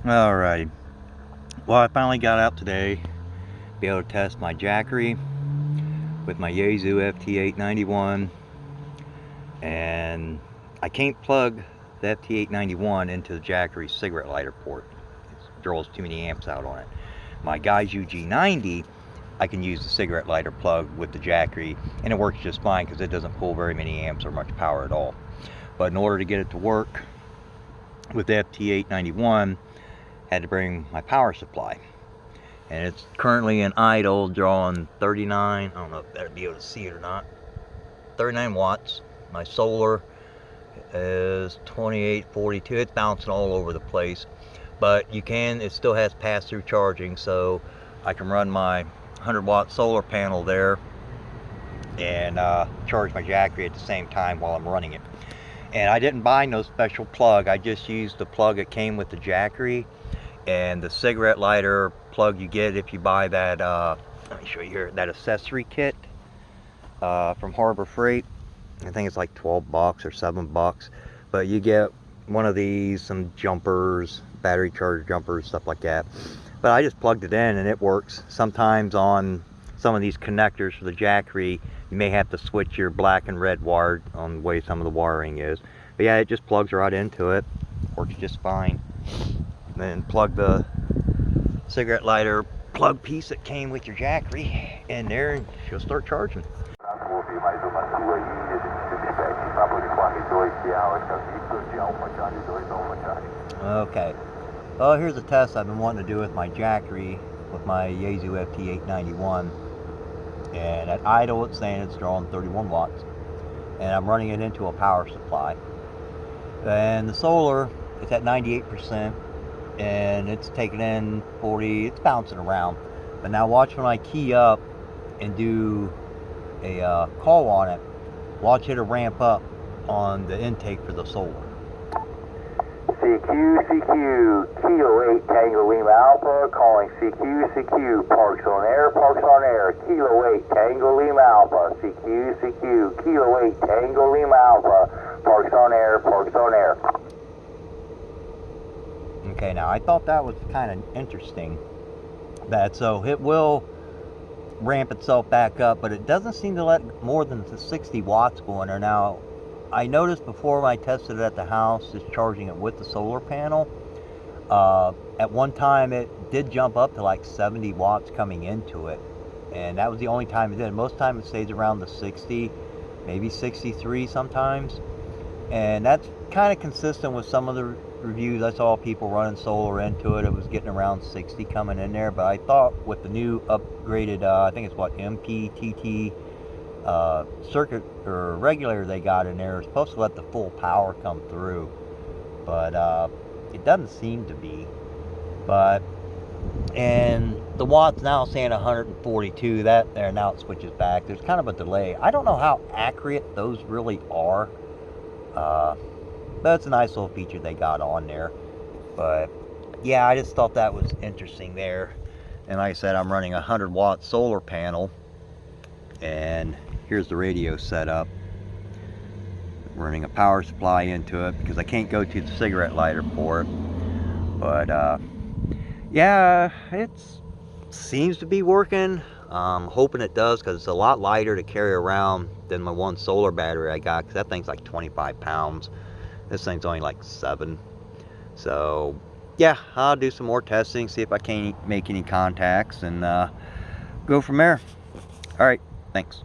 Alrighty. Well, I finally got out today to be able to test my Jackery with my YAESU FT-891, and I can't plug the FT-891 into the Jackery cigarette lighter port. It draws too many amps out on it. My YAESU G90, I can use the cigarette lighter plug with the Jackery, and it works just fine because it doesn't pull very many amps or much power at all. But in order to get it to work with the FT-891, had to bring my power supply, and it's currently in idle, drawing 39, I don't know if that'll be able to see it or not, 39 watts. My solar is 2842. It's bouncing all over the place, but it still has pass-through charging, so I can run my 100-watt solar panel there and charge my Jackery at the same time while I'm running it. And I didn't buy no special plug. I just used the plug that came with the Jackery and the cigarette lighter plug you get if you buy that, let me show you here, that accessory kit from Harbor Freight. I think it's like 12 bucks or 7 bucks, but you get one of these, some jumpers, battery charger jumpers, stuff like that. But I just plugged it in and it works. Sometimes on some of these connectors for the Jackery, you may have to switch your black and red wire on the way some of the wiring is. But yeah, it just plugs right into it. Works just fine. Then plug the cigarette lighter plug piece that came with your Jackery in there and she'll start charging. Okay. Well, here's a test I've been wanting to do with my Jackery with my YAESU FT-891. And at idle it's saying it's drawing 31 watts. And I'm running it into a power supply. And the solar is at 98%. And it's taking in 40, it's bouncing around. But now watch when I key up and do a call on it, watch it ramp up on the intake for the solar. CQ, Kilo 8 Tango Lima Alpha, calling CQ, parks on air, Kilo 8 Tango Lima Alpha, CQ, Kilo 8 Tango Lima Alpha, parks on air. Okay, now I thought that was kind of interesting, that so it will ramp itself back up, but it doesn't seem to let more than the 60 watts go in there. Now, I noticed before when I tested it at the house, just charging it with the solar panel, at one time it did jump up to like 70 watts coming into it, and that was the only time it did. Most time it stays around the 60, maybe 63 sometimes, and that's kind of consistent with some of the reviews I saw people running solar into it. It was getting around 60 coming in there, but I thought with the new upgraded, I think it's what, MPTT circuit or regulator they got in there, is supposed to let the full power come through, but it doesn't seem to be. But and the watts now saying 142, that there, now it switches back. There's kind of a delay. I don't know how accurate those really are, but it's a nice little feature they got on there. But yeah, I just thought that was interesting there. And like I said, I'm running a 100-watt solar panel, and here's the radio setup. Running a power supply into it because I can't go to the cigarette lighter port. But yeah, it seems to be working. I'm hoping it does, because it's a lot lighter to carry around than my one solar battery I got, because that thing's like 25 pounds. This thing's only like 7. So yeah, I'll do some more testing, see if I can make any contacts, and go from there. All right, thanks.